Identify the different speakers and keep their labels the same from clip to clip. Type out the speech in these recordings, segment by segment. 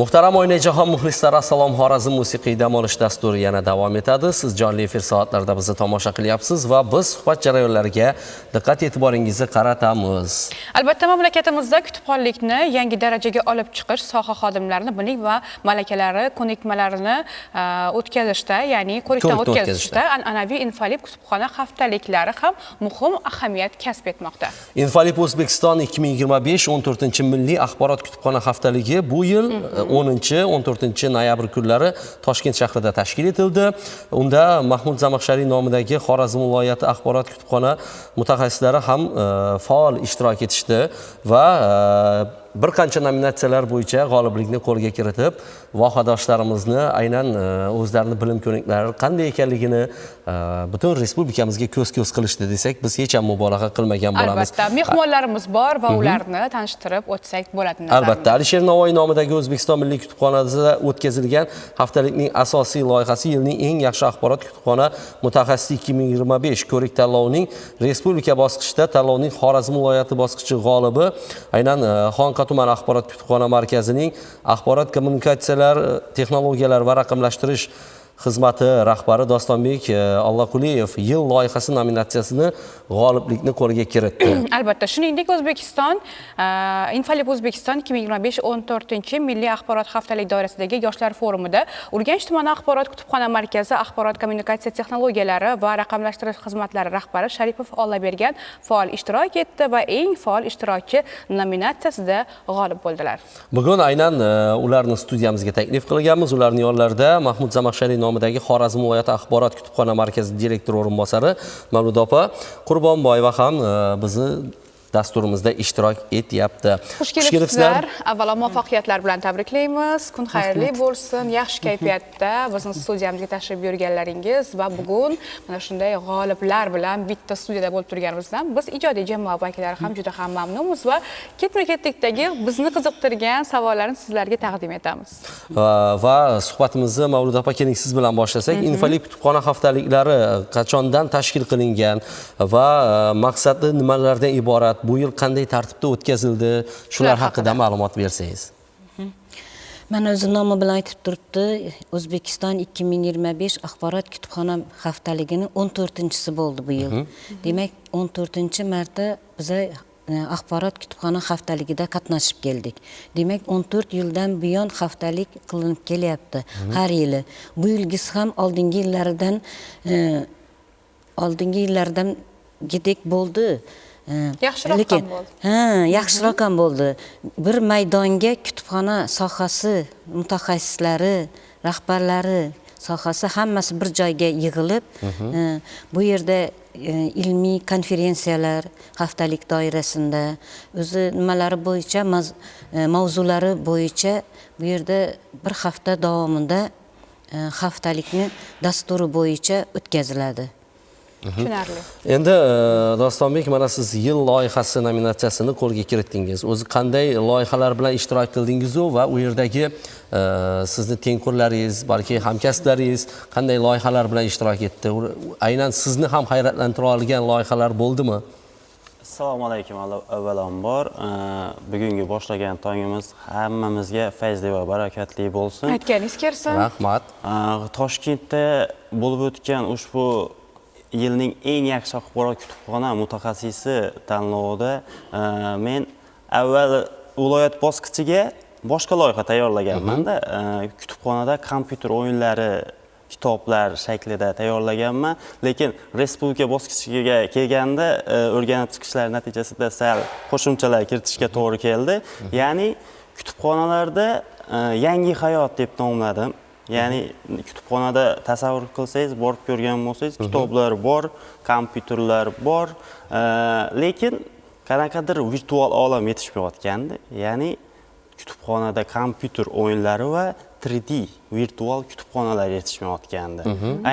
Speaker 1: Muhtaram Oynayjahon muxlislari, assalom. Xorazm musiqiy dam olish dasturi yana davom etadi. Siz jonli efir soatlarida bizni tomosha qilyapsiz va biz suhbat jarayonlariga diqqat e'tiboringizni qaratamiz.
Speaker 2: Albatta, mamlakatimizda kutubxonlikni yangi darajaga olib chiqish soha xodimlarini bilim va malakalari ko'nikmalarini o'tkazishda, ya'ni ko'rikdan o'tkazishda an'anaviy Infolib kutubxona haftaliklari ham muhim ahamiyat kasb etmoqda.
Speaker 1: Infolib O'zbekiston 2025-14 milliy axborot kutubxona haftaligi bu yil 10-14 noyabr kunlari Toshkent shahrida tashkil etildi. Unda Mahmud Zamaxshariy nomidagi Xorazm viloyati axborot kutubxona mutaxassislari ham faol ishtirok etishdi va bir qancha nominatsiyalar bo'yicha g'oliblikni qo'lga kiritib, vohadoshlarimizni aynan o'zlarining bilim ko'niklari qanday ekanligini butun respublikamizga ko'z-ko'z qilishdi desak, biz hech ham mubolag'a qilmagan bo'lamiz.
Speaker 2: Albatta, mehmonlarimiz bor va ularni tanishtirib o'tsak bo'ladi.
Speaker 1: Albatta, Alisher Navoiy nomidagi O'zbekiston Milliy kutubxonasida o'tkazilgan haftalikning asosiy loyihasi yilning eng yaxshi axborot kutubxona mutaxassisi 2025 ko'rik tanlovining respublika bosqichida tanlovning Xorazm viloyati bosqichi g'olibi aynan Xonqa tuman axborot kutubxona markazining axborot kommunikatsiyalar texnologiyalari va raqamlashtirish xizmati rahbari Dostonbek Alloquliyev yil loyihasi nominatsiyasini g'oliblikni qo'lga kiritdi.
Speaker 2: Albatta, shuningdek Infolib O'zbekiston 2025-14 milliy axborot haftalik doirasidagi yoshlar forumida Urganch tumani axborot kutubxona markazi axborot kommunikatsiya texnologiyalari va raqamlashtirish xizmatlari rahbari Sharipov Ollabergan faol ishtirok etdi va eng faol ishtirokchi nominatsiyasida g'olib bo'ldilar.
Speaker 1: Bugun aynan ularni studiyamizga taklif qilganmiz. Ularning yonlarida Mahmud Zamaxshariy nomidagi Xorazm viloyati axborot kutubxona markazi direktor o'rinbosari Mavlud opa Qurbonboyeva ham bizni dasturimizda ishtirok etyapti.
Speaker 2: Xush kelibsizlar. Avvalo muvaffaqiyatlar bilan tabriklaymiz. Kun xayrli bo'lsin. Yaxshi kayfiyatda bizning studiyamizga tashrif buyurganlaringiz va bugun mana shunday g'oliblar bilan bitta studiyada bo'lib turganimizdan biz ijodiy jamoa vakillari ham juda ham mamnunmiz va ketma-ketlikdagi bizni qiziqtirgan savollarni sizlarga taqdim etamiz.
Speaker 1: Va suhbatimizni Mavlud opa keling siz bilan boshlasak, Infolib kutubxona haftaliklari qachondan tashkil qilingan va maqsadi nimalardan iborat? Bu yil qanday tartibda o'tkazildi? Shular haqida ma'lumot bersangiz.
Speaker 3: Mana o'zi nomi bilan aytib turibdi. O'zbekiston 2025 axborot kutubxona haftaligining 14-si bo'ldi bu yil. Demak, 14-marta biz axborot kutubxona haftaligida qatnashib keldik. Demak, 14 yildan buyon haftalik qilinib kelyapti har yili. Bu yilgisi ham oldingi yillardan gidek bo'ldi.
Speaker 2: Yaxshiroq ham bo'ldi.
Speaker 3: Yaxshiroq ham bo'ldi. Bir maydonga kutubxona sohasi mutaxassislari, rahbarlari sohasi hammasi bir joyga yig'ilib, bu yerda ilmiy konferensiyalar haftalik doirasida o'zi nimalari bo'yicha, mavzulari bo'yicha bu yerda bir hafta davomida haftalikni dasturi bo'yicha o'tkaziladi.
Speaker 2: Tushunarli.
Speaker 1: Endi Dostonbek, mana siz yil loyihasi nominatsiyasini qo'lga kiritdingiz. O'zi qanday loyihalar bilan ishtirok qildingiz va u yerdagi sizni tengqurlaringiz, balki hamkasblaringiz qanday loyihalar bilan ishtirok etdi? Aynan sizni ham hayratlantira olgan loyihalar bo'ldimi?
Speaker 4: Assalomu alaykum avvalambor. Bugungi boshlagan tongimiz hammamizga fayzli va barakatli bo'lsin.
Speaker 2: Aytganingiz kelsin.
Speaker 1: Rahmat.
Speaker 4: Toshkentda bo'lib o'tgan ushbu yilning eng yaxshi axborot kutubxona mutaxassisi tanlovida men avval viloyat bosqichiga boshqa loyiha tayyorlaganman-da. Kutubxonada kompyuter o'yinlari, kitoblar shaklida tayyorlaganman, lekin respublika bosqichiga kelganda o'rganib chiqishlar natijasida sal qo'shimchalar kiritishga to'g'ri keldi. Ya'ni kutubxonalarda yangi hayot deb nomladim. Ya'ni kutubxonada tasavvur qilsangiz, borib ko'rgan bo'lsangiz, kitoblar bor, kompyuterlar bor, lekin qanaqadir virtual olam yetishmayotgandi. Ya'ni kutubxonada kompyuter o'yinlari va 3D virtual kutubxonalar yetishmayotgandi.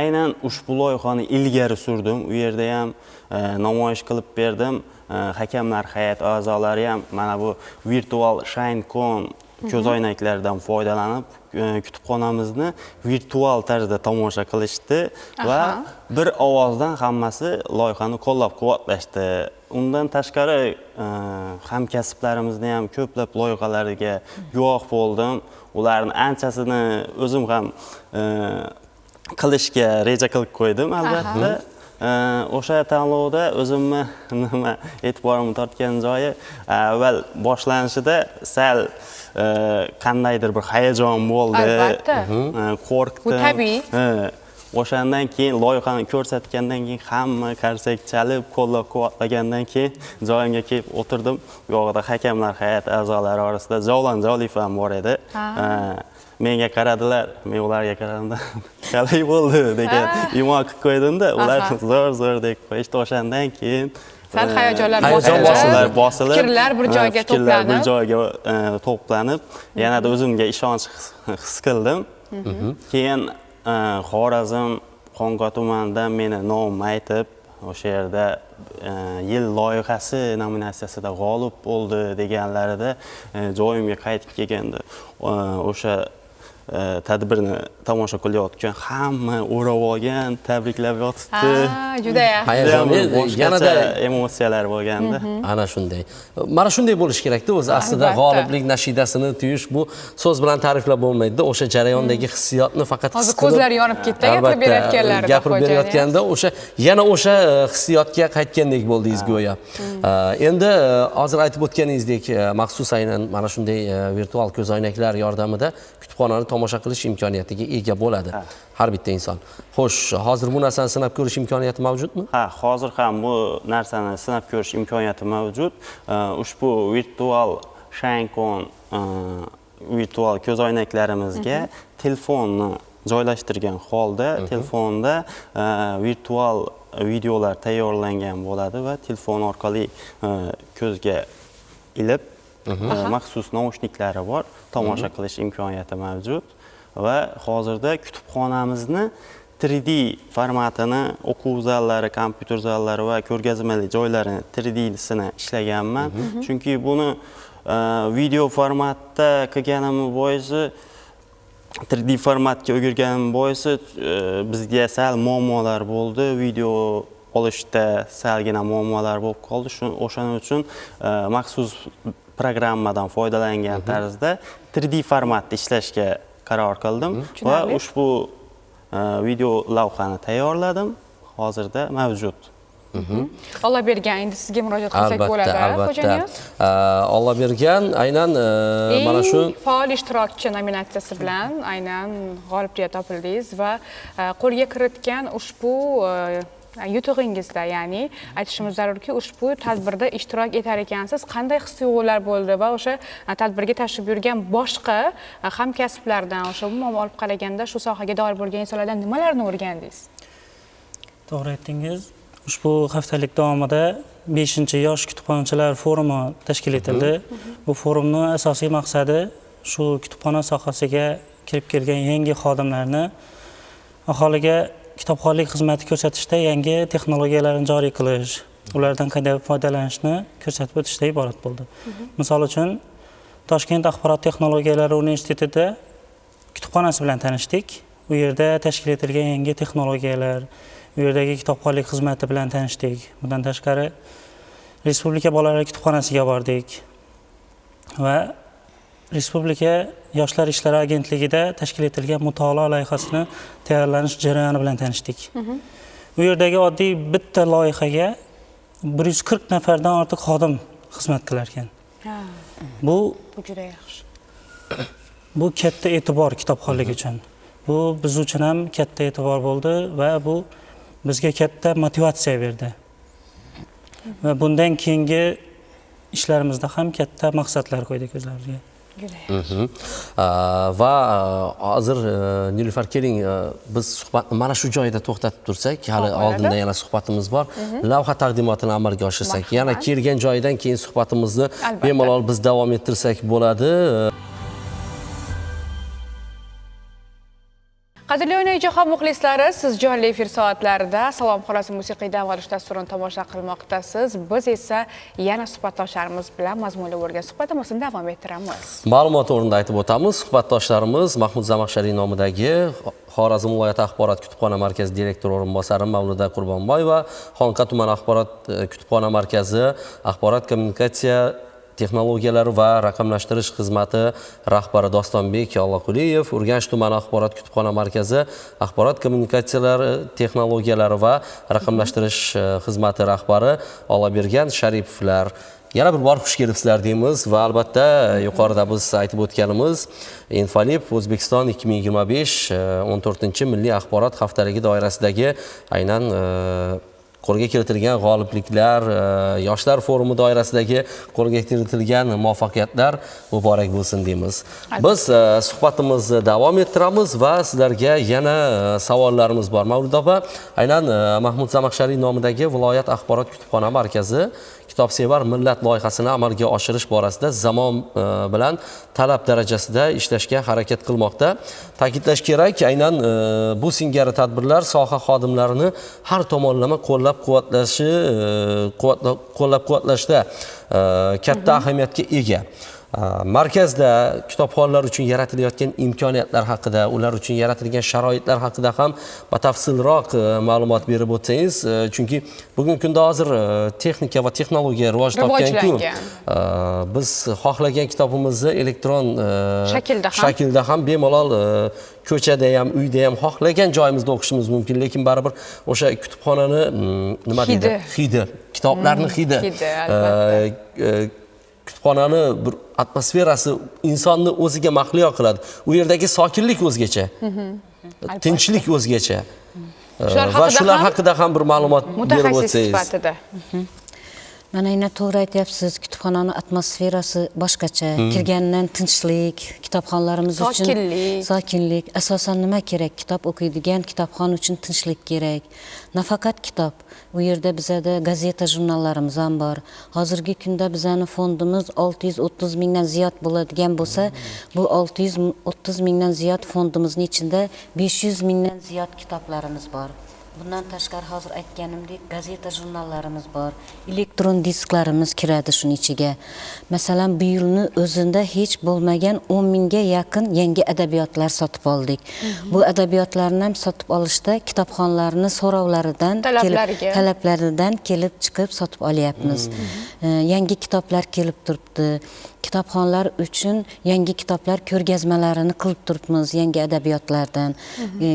Speaker 4: Aynan ushbu loyihani ilgari surdim. U yerda ham namoyish qilib berdim. Hakamlar hay'at a'zolari ham mana bu virtual ShineCon ko'zoynaklardan foydalanib kutubxonamizni virtual tarzda tomosha qilishdi va bir ovozdan hammasi loyihani qo'llab-quvvatlashdi. Undan tashqari hamkasblarimizni ham ko'plab loyihalariga guvoh bo'ldim. Ularni anchasini o'zim ham qilishga reja qilib qo'ydim albatta. O'sha tanlovda o'zimni nima e'tiborimni tortgan joyi avval boshlanishida sal qandaydir bir hayajon bo'ldi.
Speaker 2: Albatta.
Speaker 4: Qo'rqdim.
Speaker 2: Bu tabiiy.
Speaker 4: O'shandan keyin loyihani ko'rsatgandan keyin hamma qarsak chalib, qo'llab-quvvatlagandan keyin joyimga kelib o'tirdim. Bu yoqda hakamlar hay'ati a'zolari orasida Javlon Jolif ham bor edi. Menga qaradilar, men ularga qaramda qalay bo'ldi degan imo qilib qo'ydim-da, ular zo'r deb qo'yishdi. O'shandan keyin
Speaker 2: sal hayajonlar
Speaker 4: bosilib,
Speaker 2: fikrlar bir joyga
Speaker 4: to'planib, yanada o'zimga ishonch his qildim. Keyin Xorazm Xonqa tumanidan meni nomimni aytib, o'sha yerda yil loyihasi nominatsiyasida g'olib bo'ldi deganlarida joyimga qaytib kelganda o'sha tadbirni tomosha qilayotgan hamma o'rab olgan, tabriklab yotibdi.
Speaker 2: Juda yaxshi.
Speaker 1: Hayajonni yanada
Speaker 4: emotsiyalar bo'lganda.
Speaker 1: Ana shunday. Mana shunday bo'lish kerak-da, o'zi aslida g'oliblik nashidasini tuyish bu so'z bilan ta'riflab bo'lmaydi-da. O'sha jarayondagi hissiyotni faqat his qilib.
Speaker 2: Ko'zlar yonib ketdi gapirib berayotganlarida.
Speaker 1: Gapirib berayotganda o'sha yana o'sha hissiyotga qaytgandek bo'ldingiz go'yo. Endi hozir aytib o'tganingizdek, maxsus aynan mana shunday virtual ko'zoynaklar yordamida kutubxonani tomosha qilish imkoniyatiga ega bo'ladi har bitta inson. Xo'sh, hozir bu narsani sinab ko'rish imkoniyati mavjudmi?
Speaker 4: Ha, hozir ham bu narsani sinab ko'rish imkoniyati mavjud. Ushbu virtual Shankon virtual ko'zoynaklarimizga telefonni joylashtirgan holda telefonda virtual videolar tayyorlangan bo'ladi va telefon orqali ko'zga ilib maxsus naushniklari bor, tomosha qilish imkoniyati mavjud va hozirda kutubxonamizni 3D formatini o'quv zallari, kompyuter zallari va ko'rgazmali joylarini 3D'sini ishlaganman. Chunki buni video formatda qilganim boisi 3D formatga o'girganim boisi bizga sal muammolar bo'ldi. Video olishda salgina muammolar bo'lib qoldi. O'shaning uchun maxsus programmadan foydalangan tarzda 3D formatda ishlashga qaror qildim va ushbu video lavhani tayyorladim. Hozirda mavjud.
Speaker 2: Alloh bergan, endi sizga murojaat qilsak bo'ladi, xo'jayinimiz.
Speaker 1: Alloh bergan, aynan mana shu
Speaker 2: faol ishtirokchi nominatsiyasi bilan aynan g'olibga topildingiz va qo'lga kiritgan ushbu yutug'ingizda, ya'ni aytishimiz zarurki, ushbu tadbirda ishtirok etar ekansiz, qanday his-tuyg'ular bo'ldi va o'sha tadbirga tashrif buyurgan boshqa hamkasblardan, o'sha umuman olib qaraganda shu sohaga doir bo'lgan insonlardan nimalarni o'rgandingiz?
Speaker 5: To'g'ri aytdingiz. Ushbu haftalik davomida 5-yosh kutubxonachilar forumi tashkil etildi. Bu forumning asosiy maqsadi shu kutubxona sohasiga kirib kelgan yangi xodimlarni aholiga kitobxonlik xizmati ko'rsatishda yangi texnologiyalarni joriy qilish, ulardan qanday foydalanishni ko'rsatib o'tishdan iborat bo'ldi. Misol uchun, Toshkent axborot texnologiyalari universitetida kutubxonasi bilan tanishdik. U yerda tashkil etilgan yangi texnologiyalar, u yerdagi kitobxonlik xizmati bilan tanishdik. Bundan tashqari, Respublika bolalar kutubxonasiga bordik va Respublika Yoshlar ishlari agentligida tashkil etilgan mutolaa loyihasini tayyorlanish jarayoni bilan tanishdik. U yerdagi oddiy bitta loyihaga 140 nafardan ortiq xodim xizmat qilar ekan. Bu
Speaker 2: juda yaxshi.
Speaker 5: Bu katta e'tibor kitobxonlik uchun. Bu biz uchun ham katta e'tibor bo'ldi va bu bizga katta motivatsiya berdi. Va bundan keyingi ishlarimizda ham katta maqsadlar qo'ydik o'zlarimizga.
Speaker 1: Va hozir Nilufar keling, biz suhbatni mana shu joyda to'xtatib tursak, hali oldinda yana suhbatimiz bor. Lavha taqdimotini amalga oshirsak, yana kelgan joydan keyin suhbatimizni bemalol biz davom ettirsak bo'ladi.
Speaker 2: Qadrli o'yinjahon muxlislari, siz jonli efir soatlarida Salom xolos musiqiy dam olish dasturini tomosha qilmoqdasiz. Biz esa yana suhbatdoshlarimiz bilan mazmunli bo'lgan suhbatimizni davom ettiramiz.
Speaker 1: Ma'lumot o'rnida aytib o'tamiz, suhbatdoshlarimiz Mahmud Zamaxshariy nomidagi Xorazm viloyati axborot kutubxona markazi direktor o'rinbosari Mavluda Qurbonboyeva, Xonqa tuman axborot kutubxona markazi axborot kommunikatsiya texnologiyalari va raqamlashtirish xizmati rahbari Dostonbek Alloquliyev, Urganch tumani axborot kutubxona markazi axborot kommunikatsiyalari texnologiyalari va raqamlashtirish xizmati rahbari Olabergan Sharipovlar. Yana bir bor xush kelibsizlar deymiz va albatta yuqorida biz aytib o'tganimiz Infolib O'zbekiston 2025 14-milliy axborot haftaligi doirasidagi aynan qo'lga kiritilgan g'olibliklar, yoshlar forumi doirasidagi qo'lga kiritilgan muvaffaqiyatlar muborak bo'lsin deymiz. Biz suhbatimizni davom ettiramiz va sizlarga yana savollarimiz bor. Mavlud opa, aynan Mahmud Zamaxshariy nomidagi viloyat axborot kutubxona markazi kitobsevar millat loyihasini amalga oshirish borasida zamon bilan talab darajasida ishlashga harakat qilmoqda. Ta'kidlash kerak, aynan bu singari tadbirlar soha xodimlarini har tomonlama qo'llab-quvvatlashda katta ahamiyatga ega. Markazda kitobxonlar uchun yaratilayotgan imkoniyatlar haqida, ular uchun yaratilgan sharoitlar haqida ham batafsilroq ma'lumot berib o'tsangiz, chunki bugungi kunda hozir texnika va texnologiya rivoj topgan-ku, biz xohlagan kitobimizni elektron shaklda ham bemalol ko'chada ham, uyda ham xohlagan joyimizda o'qishimiz mumkin, lekin baribir o'sha kutubxonani nima deydi? Hidi, kitoblarning hidi. Kutubxonani bir atmosferasi insonni o'ziga mahliyo qiladi. U yerdagi sokinlik o'zgacha. Tinchlik o'zgacha. Va shular haqida ham bir ma'lumot berib o'tsangiz.
Speaker 3: Mana yana to'g'ri aytyapsiz, kutubxonaning atmosferasi boshqacha. Kirgandan tinchlik, kitobxonlarimiz uchun sokinlik. Asosan nima kerak? Kitob o'qiydigan kitobxon uchun tinchlik kerak. Nafaqat kitob, u yerda bizada gazeta, jurnallarimiz ham bor. Hozirgi kunda bizning fondimiz 630 mingdan ziyod bo'ladigan bo'lsa, bu 630 mingdan ziyod fondimizning ichida 500 mingdan ziyod kitoblarimiz bor. Bundan tashqari hozir aytganimdek gazeta, jurnallarimiz bor. Elektron disklarimiz kiradi shuning ichiga. Masalan, bu yilni o'zida hech bo'lmagan 10 mingga yaqin yangi adabiyotlar sotib oldik. Bu adabiyotlarni ham sotib olishda kitobxonlarning so'rovlaridan, talablaridan kelib chiqib sotib olyapmiz. Yangi kitoblar kelib turibdi. Kitobxonlar uchun yangi kitoblar ko'rgazmalarini qilib turibmiz, yangi adabiyotlardan.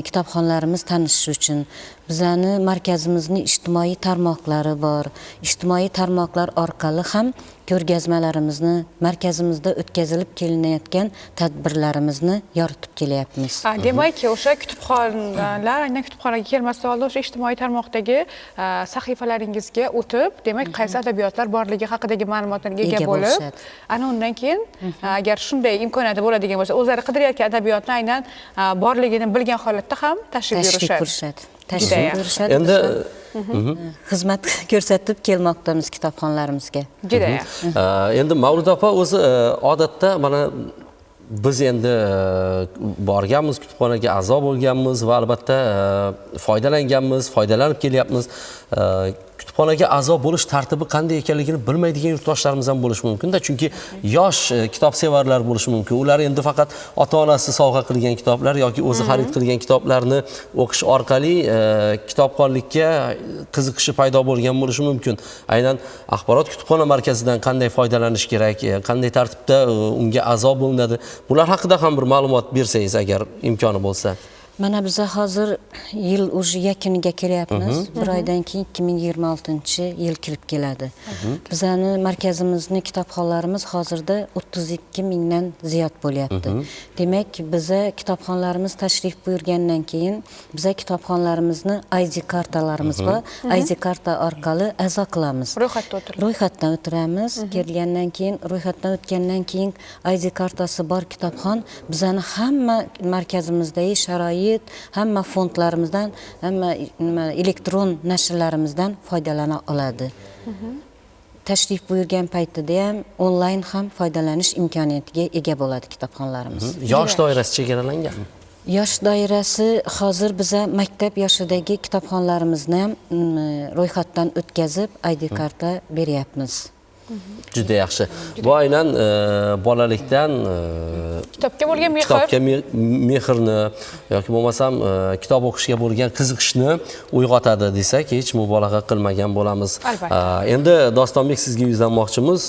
Speaker 3: Kitobxonlarimiz tanishish uchun. Bizning markazimizning ijtimoiy tarmoqlari bor. Ijtimoiy tarmoqlar orqali ham ko'rgazmalarimizni, markazimizda o'tkazilib kelinayotgan tadbirlarimizni yoritib kelyapmiz.
Speaker 2: Demak, o'sha kutubxonlar, aynan kutubxonaga kelmasdan oldin o'sha ijtimoiy tarmoqdagi sahifalaringizga o'tib, demak, qaysi adabiyotlar borligi haqidagi ma'lumotlarga ega bo'lib, ana undan keyin agar shunday imkoniyati bo'ladigan bo'lsa, o'zlari qidirayotgan adabiyotni aynan borligini bilgan holatda ham tashrif buyurishadi.
Speaker 1: Endi
Speaker 3: xizmat ko'rsatib kelmoqdamiz kitobxonlarimizga.
Speaker 2: Juda.
Speaker 1: Endi Mavlud opa o'zi odatda mana biz endi borganmiz, kutubxonaga a'zo bo'lganmiz va albatta foydalanganmiz, foydalanib kelyapmiz. Kutubxonaga a'zo bo'lish tartibi qanday ekanligini bilmaydigan yurtdoshlarimiz ham bo'lishi mumkin-da, chunki yosh kitobsevarlar bo'lishi mumkin. Ular endi faqat ota-onasi sovg'a qilgan kitoblar yoki o'zi xarid qilgan kitoblarni o'qish orqali kitobxonlikka qiziqishi paydo bo'lgan bo'lishi mumkin. Aynan axborot kutubxona markazidan qanday foydalanish kerak, qanday tartibda unga a'zo bo'linadi, bular haqida ham bir ma'lumot bersangiz agar imkoni bo'lsa.
Speaker 3: Mana biz hozir yil уже yakuniga kelyapmiz. Bir oydan keyin 2026-yil kirib keladi. Bizning markazimizning kitobxonlarimiz hozirda 32 mingdan ziyod bo'lyapti. Demak, biza kitobxonlarimiz tashrif buyurgandan keyin biza kitobxonlarimizni ID kartalarimiz bor. ID karta orqali a'zo qilamiz. Ro'yxatdan o'tiramiz. Kelgandan keyin, ro'yxatdan o'tgandan keyin ID kartasi bor kitobxon bizning hamma markazimizdagi sharoit, hamma fondlarimizdan, hamma elektron nashrlarimizdan foydalana oladi. Tashrif buyurgan paytida ham onlayn ham foydalanish imkoniyatiga ega bo'ladi kitobxonlarimiz.
Speaker 1: Yosh doirasi chegaralangan.
Speaker 3: Yosh doirasi hozir biza maktab yoshidagi kitobxonlarimizni ham ro'yxatdan o'tkazib ID karta beryapmiz.
Speaker 1: Juda yaxshi. Bu aynan bolalikdan
Speaker 2: Kitobga bo'lgan mehr.
Speaker 1: kitobga mehrni yoki bo'lmasam kitob o'qishga bo'lgan qiziqishni uyg'otadi desak hech mubolag'a qilmagan bo'lamiz.
Speaker 2: Albatta.
Speaker 1: Endi Dostonbek sizga yuzlanmoqchimiz.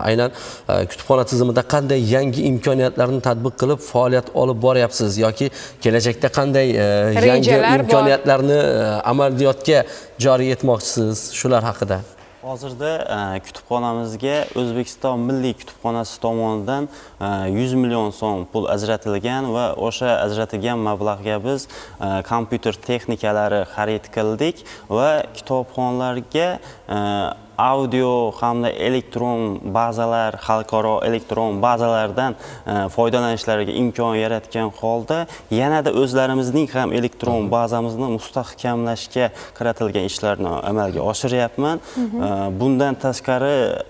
Speaker 1: Aynan kutubxona tizimida qanday yangi imkoniyatlarni tatbiq qilib faoliyat olib boryapsiz yoki kelajakda qanday yangi
Speaker 2: Rejalar bor.
Speaker 1: imkoniyatlarni amaliyotga joriy etmoqchisiz? Shular haqida.
Speaker 4: Hozirda kutubxonamizga O'zbekiston Milliy kutubxonasi tomonidan 100 million so'm pul ajratilgan va o'sha ajratilgan mablag'ga biz kompyuter texnikalari xarid qildik va kitobxonlarga audio hamda elektron bazalar, xalqaro elektron bazalardan foydalanishlariga imkon yaratgan holda yanada o'zlarimizning ham elektron bazamizni mustahkamlashga qaratilgan ishlarni amalga oshiryapman. Bundan tashqari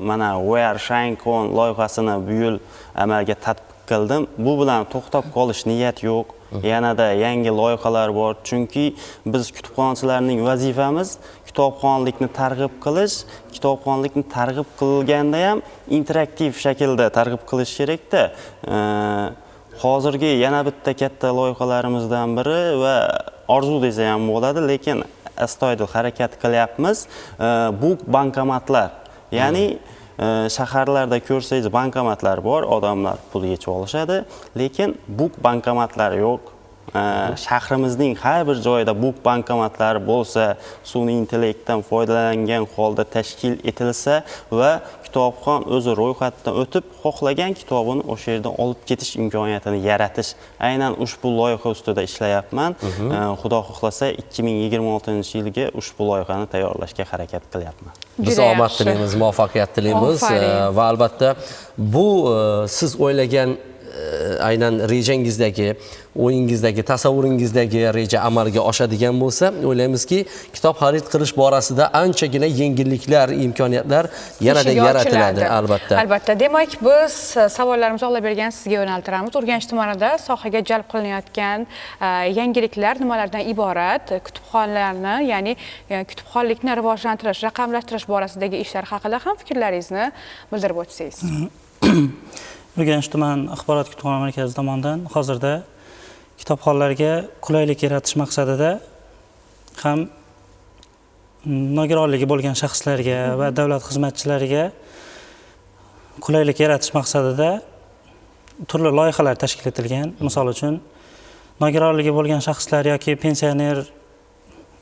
Speaker 4: mana Where Shincon loyihasini bu yil amalga tatbiq qildim. Bu bilan to'xtab qolish niyat yo'q. Yanada yangi loyihalar bor. Chunki biz kutubxonachilarning vazifamiz kitobxonlikni targ'ib qilish. Kitobxonlikni targ'ib qilganda ham interaktiv shaklda targ'ib qilish kerak-da. Hozirgi yana bitta katta loyihalarimizdan biri va orzu desa ham bo'ladi, lekin astoydil harakat qilyapmiz. Bu bankomatlar. Ya'ni shaharlarda ko'rsangiz bankomatlar bor, odamlar pul yechib olishadi, lekin bu bankomatlar yo'q. Shahrimizning har bir joyida bu bankomatlar bo'lsa, sun'iy intellektdan foydalangan holda tashkil etilsa va kitobxon o'zi ro'yxatdan o'tib, xohlagan kitobini o'sha yerdan olib ketish imkoniyatini yaratish. Aynan ushbu loyiha ustida ishlayapman. Xudo xohlasa 2026-yilga ushbu loyihani tayyorlashga harakat qilyapman.
Speaker 1: Biz omad tilaymiz, muvaffaqiyat tilaymiz va albatta bu siz o'ylagan aynan rejangizdagi, o'yingizdagi, tasavvuringizdagi reja amalga oshadigan bo'lsa, o'ylaymizki, kitob xarid qilish borasida anchagina yengilliklar, imkoniyatlar yanada yaratiladi albatta.
Speaker 2: Albatta. Demak, biz savollarimizni olib bergan sizga yo'naltiramiz. Urganch tumanida sohaga jalb qilinayotgan yangiliklar nimalardan iborat? Kutubxonalarni, ya'ni kutubxonlikni rivojlantirish, raqamlashtirish borasidagi ishlar haqida ham fikrlaringizni bildirib o'tsangiz.
Speaker 5: Urganch tuman axborot kutubxona markazi tomonidan hozirda kitobxonlarga qulaylik yaratish maqsadida ham nogironligi bo'lgan shaxslarga va davlat xizmatchilariga qulaylik yaratish maqsadida turli loyihalar tashkil etilgan. Misol uchun, nogironligi bo'lgan shaxslar yoki pensioner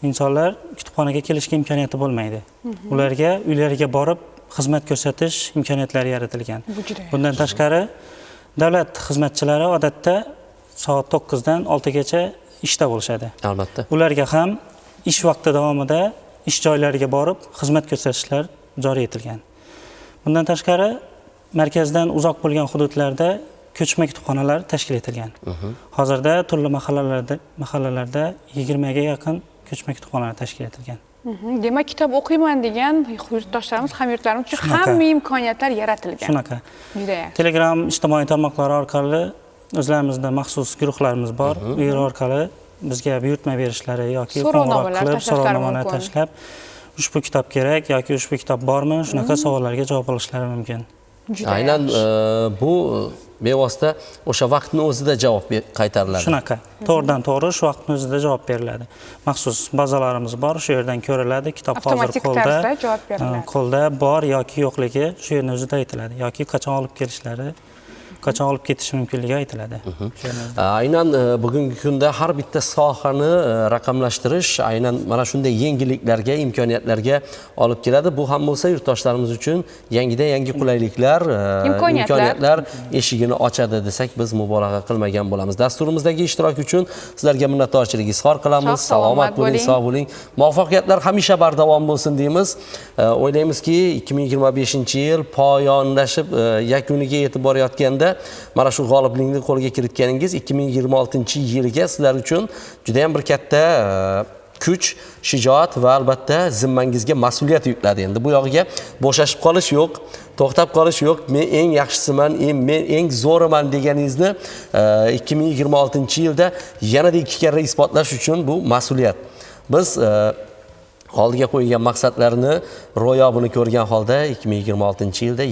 Speaker 5: insonlar kutubxonaga kelishga imkoniyati bo'lmaydi. Ularga uylariga borib xizmat ko'rsatish imkoniyatlari yaratilgan. Bundan tashqari, davlat xizmatchilari odatda soat 9 dan 6 gacha ishda bo'lishadi.
Speaker 1: Albatta.
Speaker 5: Ularga ham ish vaqti davomida ish joylariga borib xizmat ko'rsatishlar joriy etilgan. Bundan tashqari, markazdan uzoq bo'lgan hududlarda ko'chma kutubxonalar tashkil etilgan. Hozirda turli mahallalarda 20 ga yaqin ko'chma kutubxonalar tashkil etilgan.
Speaker 2: Demak, kitob o'qiyman degan yurtdoshlarimiz, hamyurtlarimiz uchun hamma imkoniyatlar yaratilgan.
Speaker 5: Shunaqa.
Speaker 2: Juda yaxshi.
Speaker 5: Telegram ijtimoiy tarmoqlari orqali o'zlarimizda maxsus guruhlarimiz bor. U yer orqali bizga buyurtma berishlari yoki qo'ng'iroq qilib so'rovnomalar tashlab, ushbu kitob kerak yoki ushbu kitob bormi, shunaqa savollarga javob olishlari mumkin.
Speaker 1: Aynan bu bevosita o'sha vaqtni o'zida javob qaytariladi.
Speaker 5: Shunaqa. To'g'ridan to'g'ri shu vaqtni o'zida javob beriladi. Maxsus bazalarimiz bor, shu yerdan ko'riladi. Kitob hozir qo'lda bor yoki yo'qligi shu yerning o'zida aytiladi yoki qachon olib kelishlari, qachon olib ketish mumkinligi aytiladi.
Speaker 1: Aynan bugungi kunda har bitta sohani raqamlashtirish aynan mana shunday yengilliklarga, imkoniyatlarga olib keladi. Bu ham bo'lsa yurtdoshlarimiz uchun yangi qulayliklar, imkoniyatlar eshigini ochadi desak biz mubolag'a qilmagan bo'lamiz. Dasturimizdagi ishtirok uchun sizlarga minnatdorchilik izhor qilamiz. Salomat bo'ling, sog' bo'ling. Muvaffaqiyatlar hamisha bardavom bo'lsin deymiz. O'ylaymizki 2025-yil poyonlashib yakuniga yetib borayotganda mana shu g'oliblikni qo'lga kiritganingiz 2026-yilga sizlar uchun juda ham bir katta kuch, shijoat va albatta zimmangizga mas'uliyat yukladi. Endi bu yog'iga bo'shashib qolish yo'q, to'xtab qolish yo'q. Men eng yaxshisiman, men eng zo'riman deganingizni 2026-yilda yanada 2 karra isbotlash uchun bu mas'uliyat. Biz oldiga qo'yilgan maqsadlarni ro'yobini ko'rgan holda 2026-yilda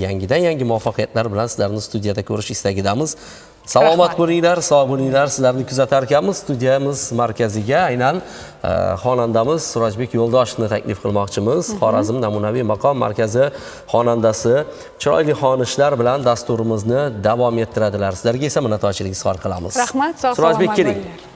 Speaker 1: yangi muvaffaqiyatlar bilan sizlarni studiyada ko'rish istagidamiz. Salomat bo'linglar, sog' bo'linglar. Sizlarni kuzatar ekanmiz. Studiyamiz markaziga aynan xonandamiz Surojbek Yo'ldoshevni taklif qilmoqchimiz. Xorazm namunaviy maqom markazi xonandasi chiroyli xonishlar bilan dasturimizni davom ettiradilar. Sizlarga esa minnatdorchilik izhor qilamiz.
Speaker 2: Rahmat, sog'
Speaker 1: Surojbek
Speaker 2: salomat
Speaker 1: keling.
Speaker 2: bo'linglar.